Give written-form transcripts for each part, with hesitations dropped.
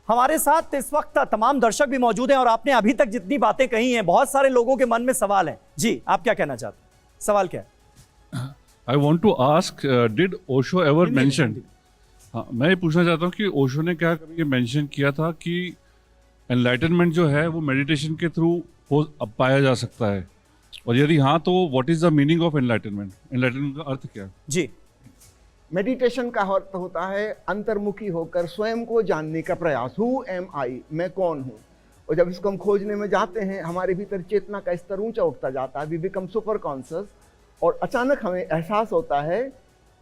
हमारे साथ इस वक्त तमाम दर्शक भी मौजूद हैं और आपने अभी तक जितनी बातें कही हैं, बहुत सारे लोगों के मन में सवाल है। जी, आप क्या कहना चाहते हैं? सवाल क्या है? I want to ask, did Osho ever mention, हाँ मैं ये पूछना चाहता हूँ कि ओशो ने क्या ये मेंशन किया था कि एनलाइटनमेंट जो है वो मेडिटेशन के थ्रू पाया जा सकता है, और यदि हाँ तो what is the meaning of enlightenment? Enlightenment का अर्थ क्या है? जी, मेडिटेशन का अर्थ होता है अंतर्मुखी होकर स्वयं को जानने का प्रयास। हु एम आई, मैं कौन हूँ। और जब इसको हम खोजने में जाते हैं, हमारे भीतर चेतना का स्तर ऊंचा उठता जाता है, वी बिकम सुपर कॉन्शियस, और अचानक हमें एहसास होता है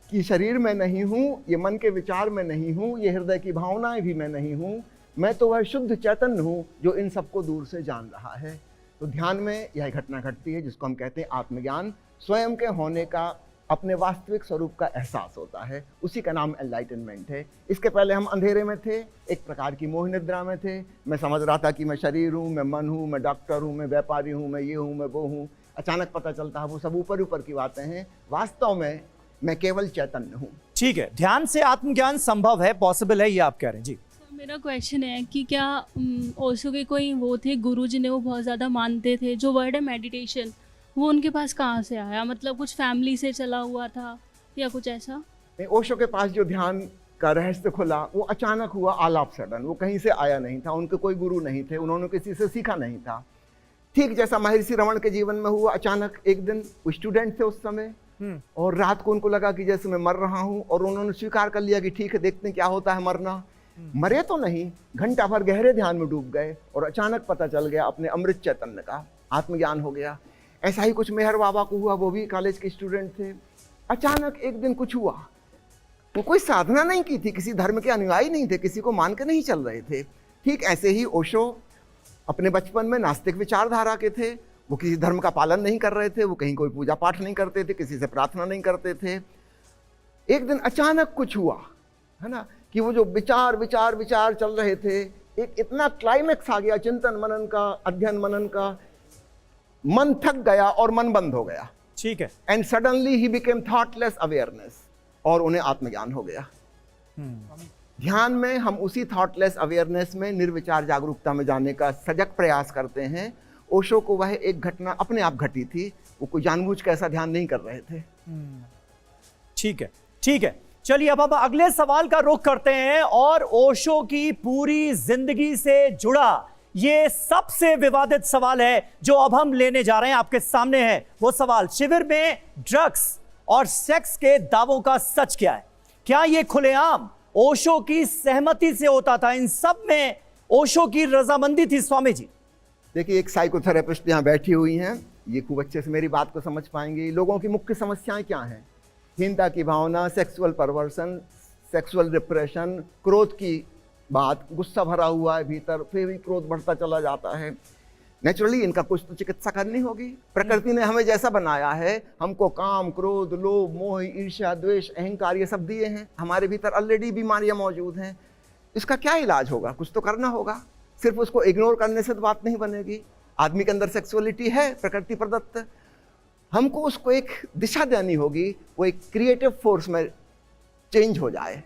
कि शरीर में नहीं हूँ, ये मन के विचार में नहीं हूँ, ये हृदय की भावनाएं भी मैं नहीं हूँ, मैं तो वह शुद्ध चैतन्य हूँ जो इन सबको दूर से जान रहा है। तो ध्यान में यह घटना घटती है जिसको हम कहते हैं आत्मज्ञान। स्वयं के होने का, अपने वास्तविक स्वरूप का एहसास होता है, उसी का नाम एनलाइटनमेंट है। इसके पहले हम अंधेरे में थे, एक प्रकार की मोह निद्रा में थे। मैं समझ रहा था कि मैं शरीर हूँ, मैं मन हूँ, मैं डॉक्टर हूँ, मैं व्यापारी हूँ, मैं ये हूँ, मैं वो हूँ। अचानक पता चलता है वो सब ऊपर ऊपर की बातें हैं, वास्तव में मैं केवल चैतन्य हूँ। ठीक है, ध्यान से आत्मज्ञान संभव है, पॉसिबल है, ये आप कह रहे हैं। जी, मेरा क्वेश्चन है कि क्या ओशो के कोई वो थे गुरु जिन्हें वो बहुत ज़्यादा मानते थे, जो वर्ड है मेडिटेशन, वो उनके पास कहाँ से आया? मतलब कुछ फैमिली से चला हुआ था या कुछ ऐसा? नहीं, ओशो के पास जो ध्यान का रहस्य खुला वो अचानक हुआ, ऑल ऑफ सडन। वो कहीं से आया नहीं था, उनके कोई गुरु नहीं थे, उन्होंने किसी से सीखा नहीं था। ठीक जैसा महर्षि रमण के जीवन में हुआ, अचानक एक दिन वो स्टूडेंट थे उस समय, और रात को उनको लगा कि जैसे मैं मर रहा हूँ, और उन्होंने स्वीकार कर लिया कि ठीक है, देखते हैं क्या होता है मरना। मरे तो नहीं, घंटा भर गहरे ध्यान में डूब गए, और अचानक पता चल गया अपने अमृत चैतन्य का, आत्मज्ञान हो गया। ऐसा ही कुछ मेहर बाबा को हुआ, वो भी कॉलेज के स्टूडेंट थे। अचानक एक दिन कुछ हुआ, वो कोई साधना नहीं की थी, किसी धर्म के अनुयायी नहीं थे, किसी को मान के नहीं चल रहे थे। ठीक ऐसे ही ओशो अपने बचपन में नास्तिक विचारधारा के थे, वो किसी धर्म का पालन नहीं कर रहे थे, वो कहीं कोई पूजा पाठ नहीं करते थे, किसी से प्रार्थना नहीं करते थे। एक दिन अचानक कुछ हुआ, है ना, कि वो जो विचार विचार विचार चल रहे थे, एक इतना क्लाइमेक्स आ गया चिंतन मनन का, अध्ययन मनन का, मन थक गया और मन बंद हो गया। ठीक है। And suddenly he became thoughtless awareness, और उन्हें आत्मज्ञान हो गया। ध्यान में हम उसी थॉटलेस अवेयरनेस में, निर्विचार जागरूकता में जाने का सजग प्रयास करते हैं। ओशो को वह एक घटना अपने आप घटी थी, वो कोई जानबूझ के ऐसा ध्यान नहीं कर रहे थे। ठीक है, ठीक है, चलिए अब हम अगले सवाल का रुख करते हैं, और ओशो की पूरी जिंदगी से जुड़ा ये सबसे विवादित सवाल है जो अब हम लेने जा रहे हैं, आपके सामने है वो सवाल। शिविर में ड्रग्स और सेक्स के दावों का सच क्या है? क्या ये खुलेआम ओशो की सहमति से होता था? इन सब में ओशो की रजामंदी थी? स्वामी जी, देखिए, एक साइकोथेरेपिस्ट यहाँ बैठी हुई हैं, ये खूब अच्छे से मेरी बात को समझ पाएंगे। लोगों की मुख्य समस्याएं क्या हैं? हीनता की भावना, सेक्सुअल परवर्सन, सेक्सुअल डिप्रेशन, क्रोध की बात, गुस्सा भरा हुआ है भीतर, फिर भी क्रोध बढ़ता चला जाता है। नेचुरली इनका कुछ तो चिकित्सा करनी होगी। प्रकृति ने हमें जैसा बनाया है, हमको काम, क्रोध, लोभ, मोह, ईर्ष्या, द्वेष, अहंकार ये सब दिए हैं। हमारे भीतर ऑलरेडी बीमारियां मौजूद हैं। इसका क्या इलाज होगा? कुछ तो करना होगा। सिर्फ उसको इग्नोर करने से तो बात नहीं बनेगी। आदमी के अंदर सेक्सुअलिटी है, प्रकृति प्रदत्त, हमको उसको एक दिशा देनी होगी, वो एक क्रिएटिव फोर्स में चेंज हो जाए।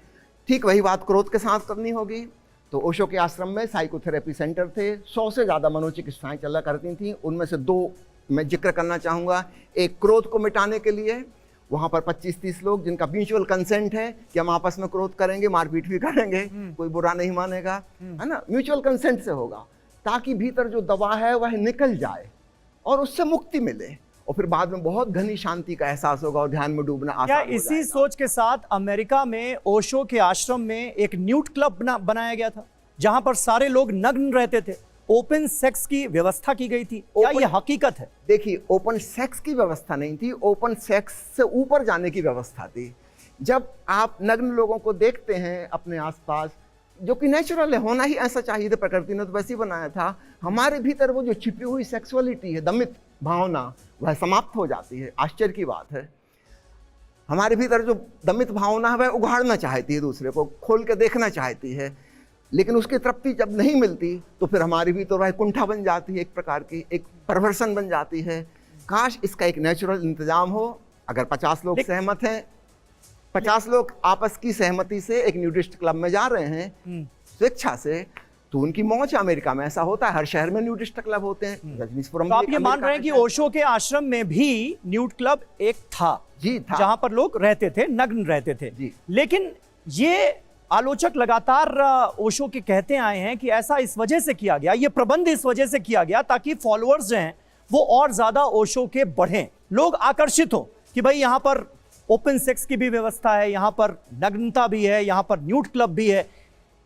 ठीक वही बात क्रोध के साथ करनी होगी। तो ओशो के आश्रम में साइकोथेरेपी सेंटर थे, 100 से ज़्यादा मनोचिकित्साएं चला करती थीं। उनमें से 2 मैं जिक्र करना चाहूँगा। एक क्रोध को मिटाने के लिए, वहाँ पर 25-30 लोग जिनका म्यूचुअल कंसेंट है कि हम आपस में क्रोध करेंगे, मारपीट भी करेंगे, कोई बुरा नहीं मानेगा, है ना, म्यूचुअल कंसेंट से होगा, ताकि भीतर जो दवा है वह निकल जाए और उससे मुक्ति मिले, और फिर बाद में बहुत घनी शांति का एहसास होगा और ध्यान में डूबना आसान क्या हो इसी जाएगा। सोच के साथ अमेरिका में ओशो के आश्रम में एक न्यूड क्लब बनाया गया था, जहां पर सारे लोग नग्न रहते थे, ओपन सेक्स की व्यवस्था की गई थी? क्या ये हकीकत है? देखिए, ओपन सेक्स की व्यवस्था नहीं थी, ओपन सेक्स से ऊपर जाने की व्यवस्था थी। जब आप नग्न लोगों को देखते हैं अपने आसपास, जो कि नेचुरल है, होना ही ऐसा चाहिए था, प्रकृति ने तो वैसे ही बनाया था, हमारे भीतर वो जो छिपी हुई सेक्सुअलिटी है, दमित भावना, वह समाप्त हो जाती है। आश्चर्य की बात है, हमारे भीतर जो दमित भावना है वह उघाड़ना चाहती है, दूसरे को खोल के देखना चाहती है, लेकिन उसकी तृप्ति जब नहीं मिलती तो फिर हमारी भीतर वह कुंठा बन जाती है, एक प्रकार की एक परवर्सन बन जाती है। काश इसका एक नेचुरल इंतजाम हो। अगर 50 लोग सहमत हैं, 50 लोग आपस की सहमति से एक न्यूडिस्ट क्लब में जा रहे हैं स्वेच्छा से, तो उनकी मौज है। अमेरिका में ऐसा होता है, हर शहर में न्यूडिस्ट क्लब होते हैं। रजनीशपुरम तो भी आप एक ये मान अमेरिका रहे हैं का कि शहर ओशो के आश्रम में भी न्यूड क्लब एक था, जी था। जहां पर लोग रहते थे, नग्न रहते थे। जी। लेकिन ये आलोचक लगातार ओशो के कहते आए हैं कि ऐसा इस वजह से किया गया, ये प्रबंध इस वजह से किया गया ताकि फॉलोअर्स जो हैं वो और ज्यादा ओशो के बढ़ें, लोग आकर्षित हो कि भाई यहां पर ओपन सेक्स की भी व्यवस्था है, यहां पर नग्नता भी है, यहां पर न्यूड क्लब भी है।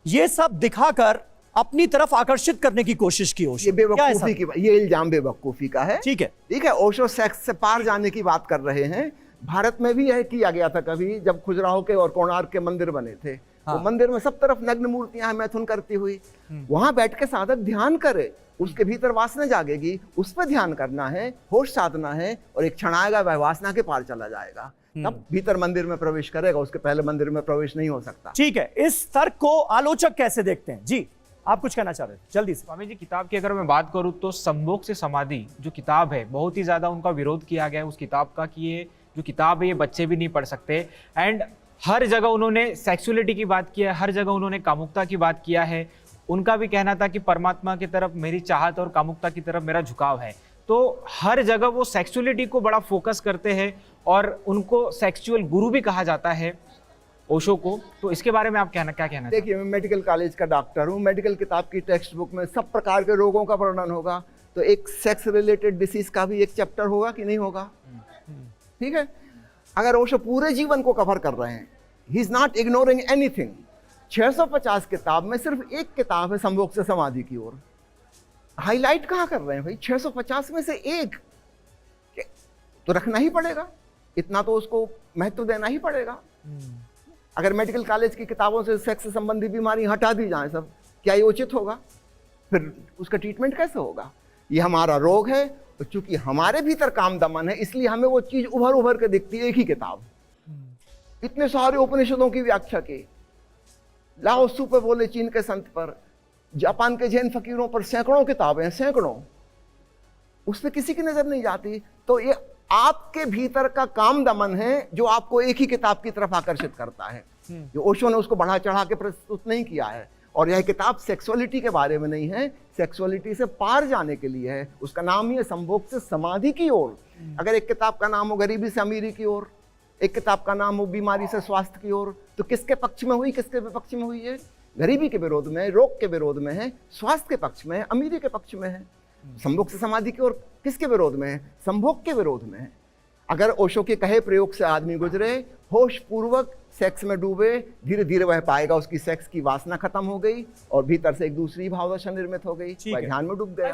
ये सब दिखाकर अपनी तरफ आकर्षित करने की कोशिश की ओशो। ये क्या ऐसा? बेवकूफी की, ये इल्जाम बेवकूफी का है। ठीक है, ठीक है, ओशो सेक्स से पार जाने की बात कर रहे हैं। भारत में भी यह किया गया था कभी, जब खजुराहो के और कोणार्क के मंदिर बने थे। हाँ। तो मंदिर में सब तरफ नग्न मूर्तियां मैथुन करती हुई, वहां बैठ के साधक ध्यान करे, उसके भीतर वासना जागेगी, उस पर ध्यान करना है, होश साधना है, और एक क्षण आएगा वह वासना के पार चला जाएगा, तब भीतर मंदिर में प्रवेश करेगा, उसके पहले मंदिर में प्रवेश नहीं हो सकता। ठीक है। इस तर्क को आलोचक कैसे देखते हैं? जी, आप कुछ कहना चाह रहे थे, जल्दी से। स्वामी जी, किताब की अगर मैं बात करूं तो संभोग से समाधि जो किताब है, बहुत ही ज़्यादा उनका विरोध किया गया है उस किताब का, कि ये जो किताब है ये बच्चे भी नहीं पढ़ सकते। एंड हर जगह उन्होंने सेक्सुअलिटी की बात किया है, हर जगह उन्होंने कामुकता की बात किया है। उनका भी कहना था कि परमात्मा की तरफ मेरी चाहत और कामुकता की तरफ मेरा झुकाव है। तो हर जगह वो सेक्सुअलिटी को बड़ा फोकस करते हैं और उनको सेक्सुअल गुरु भी कहा जाता है ओशो को। तो इसके बारे में आप क्या कहना चाहते हैं? देखिए, मैं मेडिकल कॉलेज का डॉक्टर हूँ। मेडिकल किताब की टेक्स्ट बुक में सब प्रकार के रोगों का वर्णन होगा, तो एक सेक्स रिलेटेड डिसीज का भी एक चैप्टर होगा कि नहीं होगा? ठीक है। अगर ओशो पूरे जीवन को कवर कर रहे हैं, he is not ignoring anything. 650 किताब में सिर्फ एक किताब है संभोग से समाधि की ओर, हाईलाइट कहाँ कर रहे हैं भाई? 650 में से एक तो रखना ही पड़ेगा, इतना तो उसको महत्व देना ही पड़ेगा। अगर मेडिकल कॉलेज की किताबों से सेक्स संबंधी बीमारी हटा दी जाए सब, क्या ये उचित होगा? फिर उसका ट्रीटमेंट कैसे होगा? ये हमारा रोग है, तो चूंकि हमारे भीतर काम दमन है, इसलिए हमें वो चीज उभर उभर के दिखती है। एक ही किताब इतने सारे उपनिषदों की व्याख्या की, लाओ त्सु पे बोले चीन के संत पर, जापान के जैन फकीरों पर सैकड़ों किताबें हैं, सैकड़ों, उस पर किसी की नजर नहीं जाती। तो ये आपके भीतर का काम दमन है जो आपको एक ही किताब की तरफ आकर्षित करता है। जो ओशो ने उसको बढ़ा चढ़ा के प्रस्तुत नहीं किया है। और यह किताब सेक्सुअलिटी के बारे में नहीं है, सेक्सुअलिटी से पार जाने के लिए है। उसका नाम ही है संभोग से समाधि की ओर। अगर एक किताब का नाम हो गरीबी से अमीरी की ओर, एक किताब का नाम हो बीमारी से स्वास्थ्य की ओर, तो किसके पक्ष में हुई, किसके विपक्ष में हुई है? गरीबी के विरोध में, रोग के विरोध में है, स्वास्थ्य के पक्ष में है, अमीरी के पक्ष में है। संभोग से समाधि की ओर किसके विरोध में है? संभोग के विरोध में है। अगर ओशो के कहे प्रयोग से आदमी गुजरे, होश पूर्वक सेक्स में डूबे, धीरे धीरे वह पाएगा उसकी सेक्स की वासना खत्म हो गई और भीतर से एक दूसरी भावदशा निर्मित हो गई, वह ध्यान में डूब गया।